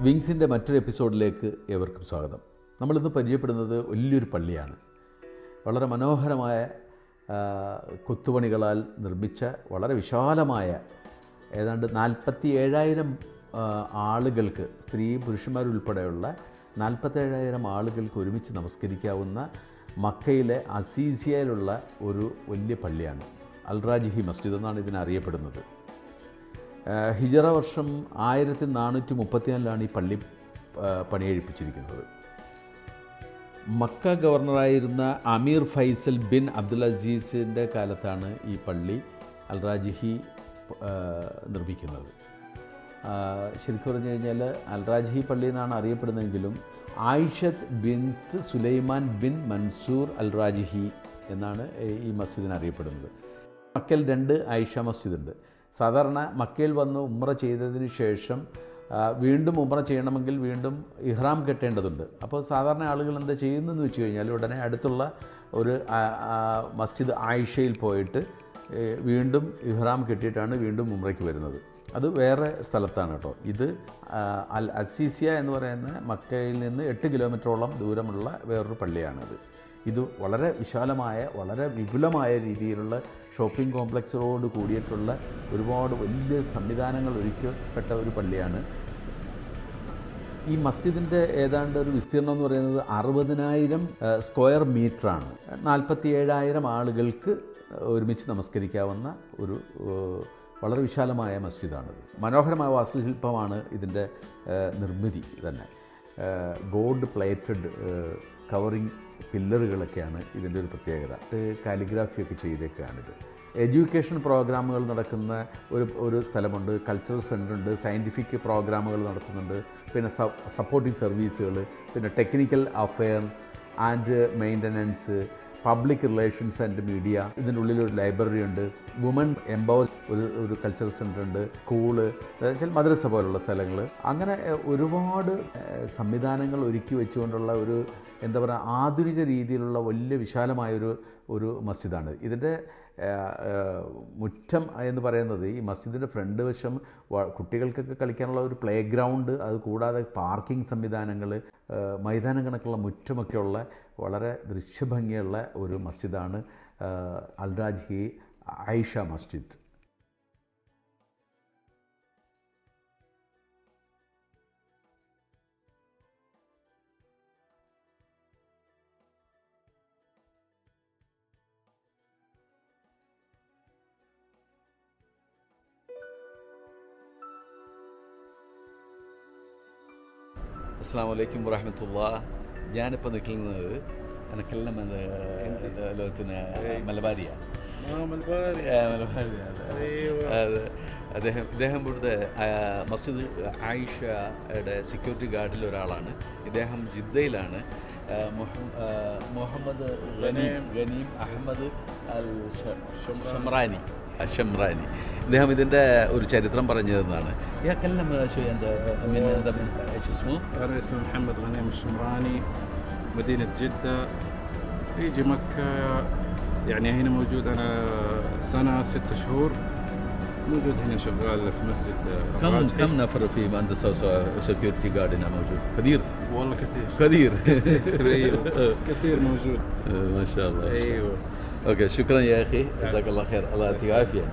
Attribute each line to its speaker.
Speaker 1: വിങ്സിൻ്റെ മറ്റൊരു എപ്പിസോഡിലേക്ക് ഏവർക്കും സ്വാഗതം. നമ്മളിന്ന് പരിചയപ്പെടുന്നത് വലിയൊരു പള്ളിയാണ്. വളരെ മനോഹരമായ കൊത്തുപണികളാൽ നിർമ്മിച്ച വളരെ വിശാലമായ ഏതാണ്ട് 47,000 ആളുകൾക്ക്, സ്ത്രീ പുരുഷന്മാരുൾപ്പെടെയുള്ള 47,000 ആളുകൾക്ക് ഒരുമിച്ച് നമസ്കരിക്കാവുന്ന മക്കയിലെ അസീസിയയിലുള്ള ഒരു വലിയ പള്ളിയാണ്. അൽ റാജിഹി മസ്ജിദ് എന്നാണ് ഇതിനറിയപ്പെടുന്നത്. ഹിജറ വർഷം 1434 ഈ പള്ളി പണിയെഴുപ്പിച്ചിരിക്കുന്നത്. മക്ക ഗവർണറായിരുന്ന അമീർ ഫൈസൽ ബിൻ അബ്ദുൽ അസീസിൻ്റെ കാലത്താണ് ഈ പള്ളി അൽ റാജിഹി നിർമ്മിക്കുന്നത്. ശരിക്കും പറഞ്ഞു കഴിഞ്ഞാൽ അൽ റാജിഹി പള്ളി എന്നാണ് അറിയപ്പെടുന്നതെങ്കിലും ആയിഷത്ത് ബിൻത്ത് സുലൈമാൻ ബിൻ മൻസൂർ അൽ റാജിഹി എന്നാണ് ഈ മസ്ജിദിന് അറിയപ്പെടുന്നത്. മക്കയിൽ 2 ആയിഷ മസ്ജിദുണ്ട്. സാധാരണ മക്കയിൽ വന്ന് ഉംറ ചെയ്തതിന് ശേഷം വീണ്ടും ഉംറ ചെയ്യണമെങ്കിൽ വീണ്ടും ഇഹ്റാം കെട്ടേണ്ടതുണ്ട്. അപ്പോൾ സാധാരണ ആളുകൾ എന്താ ചെയ്യുന്നതെന്ന് വെച്ച് കഴിഞ്ഞാൽ ഉടനെ അടുത്തുള്ള ഒരു മസ്ജിദ് ആയിഷയിൽ പോയിട്ട് വീണ്ടും ഇഹ്റാം കെട്ടിയിട്ടാണ് വീണ്ടും ഉംറയ്ക്ക് വരുന്നത്. അത് വേറെ സ്ഥലത്താണ് കേട്ടോ. ഇത് അൽ അസീസിയ എന്ന് പറയുന്ന മക്കയിൽ നിന്ന് 8 കിലോമീറ്ററോളം ദൂരമുള്ള വേറൊരു പള്ളിയാണിത്. ഇത് വളരെ വിശാലമായ, വളരെ വിപുലമായ രീതിയിലുള്ള ഷോപ്പിംഗ് കോംപ്ലക്സുകളോട് കൂടിയിട്ടുള്ള ഒരുപാട് വലിയ സംവിധാനങ്ങൾ ഒരുക്കപ്പെട്ട ഒരു പള്ളിയാണ്. ഈ മസ്ജിദിൻ്റെ ഏതാണ്ട് ഒരു വിസ്തീർണം എന്ന് പറയുന്നത് 60,000 സ്ക്വയർ മീറ്ററാണ്. 47,000 ആളുകൾക്ക് ഒരുമിച്ച് നമസ്കരിക്കാവുന്ന ഒരു വളരെ വിശാലമായ മസ്ജിദാണിത്. മനോഹരമായ വാസ്തുശില്പമാണ് ഇതിൻ്റെ നിർമ്മിതി തന്നെ. ഗോൾഡ് പ്ലേറ്റഡ് കവറിങ് പില്ലറുകളൊക്കെയാണ് ഇതിൻ്റെ ഒരു പ്രത്യേകത. കാലിഗ്രാഫിയൊക്കെ ചെയ്തേക്കാണിത്. എഡ്യൂക്കേഷൻ പ്രോഗ്രാമുകൾ നടക്കുന്ന ഒരു സ്ഥലമുണ്ട്, കൾച്ചറൽ സെൻ്ററുണ്ട്, സയൻറ്റിഫിക് പ്രോഗ്രാമുകൾ നടത്തുന്നുണ്ട്, പിന്നെ സപ്പോർട്ടിംഗ് സർവീസുകൾ, പിന്നെ technical affairs and maintenance, public relations and media. ഇതിൻ്റെ ഉള്ളിലൊരു ലൈബ്രറി ഉണ്ട്, വുമൺ എംപവർ ഒരു കൾച്ചറൽ സെൻ്റർ ഉണ്ട്, സ്കൂള്, മദ്രസ പോലുള്ള സ്ഥലങ്ങൾ. അങ്ങനെ ഒരുപാട് സംവിധാനങ്ങൾ ഒരുക്കി വെച്ചുകൊണ്ടുള്ള ഒരു എന്താ പറയുക ആധുനിക രീതിയിലുള്ള വലിയ വിശാലമായൊരു മസ്ജിദാണ്. ഇതിൻ്റെ മുറ്റം എന്ന് പറയുന്നത്, ഈ മസ്ജിദിൻ്റെ ഫ്രണ്ട് വശം കുട്ടികൾക്കൊക്കെ കളിക്കാനുള്ള ഒരു പ്ലേ ഗ്രൗണ്ട്, അത് കൂടാതെ പാർക്കിംഗ് സംവിധാനങ്ങൾ, മൈതാനം കണക്കുള്ള മുറ്റമൊക്കെയുള്ള വളരെ ദൃശ്യഭംഗിയുള്ള ഒരു മസ്ജിദാണ് അൽ റാജിഹി ആയിഷ മസ്ജിദ്. അസ്സലാമു അലൈക്കും വറഹ്മത്തുള്ളാഹി. ഞാനിപ്പോൾ നിൽക്കുന്നത് أنا لغتنا ملبارية. അദ്ദേഹം ഇവിടുത്തെ മസ്ജിദ് ആയിഷയുടെ സെക്യൂരിറ്റി ഗാർഡിൽ ഒരാളാണ്. ഇദ്ദേഹം ജിദ്ദയിലാണ്. മുഹമ്മദ് ഗനീം അഹമ്മദ് അൽ ഷംറാനി. ഇദ്ദേഹം ഇതിൻ്റെ ഒരു ചരിത്രം പറഞ്ഞു തന്നതാണ്.
Speaker 2: أنا اسمي محمد غنيم الشمراني، مدينة جدة، يجي مكة. يعني هنا موجود أنا سنة 6 شهور موجود هنا شغال في مسجد.
Speaker 1: كم نفر في مهندس سكيورتي جارد هنا موجود؟ كثير
Speaker 2: والله كثير أيوه كثير موجود
Speaker 1: ما شاء الله.
Speaker 2: أيوه
Speaker 1: اوكي، شكرا يا اخي، جزاك الله خير، الله يعطيك العافيه.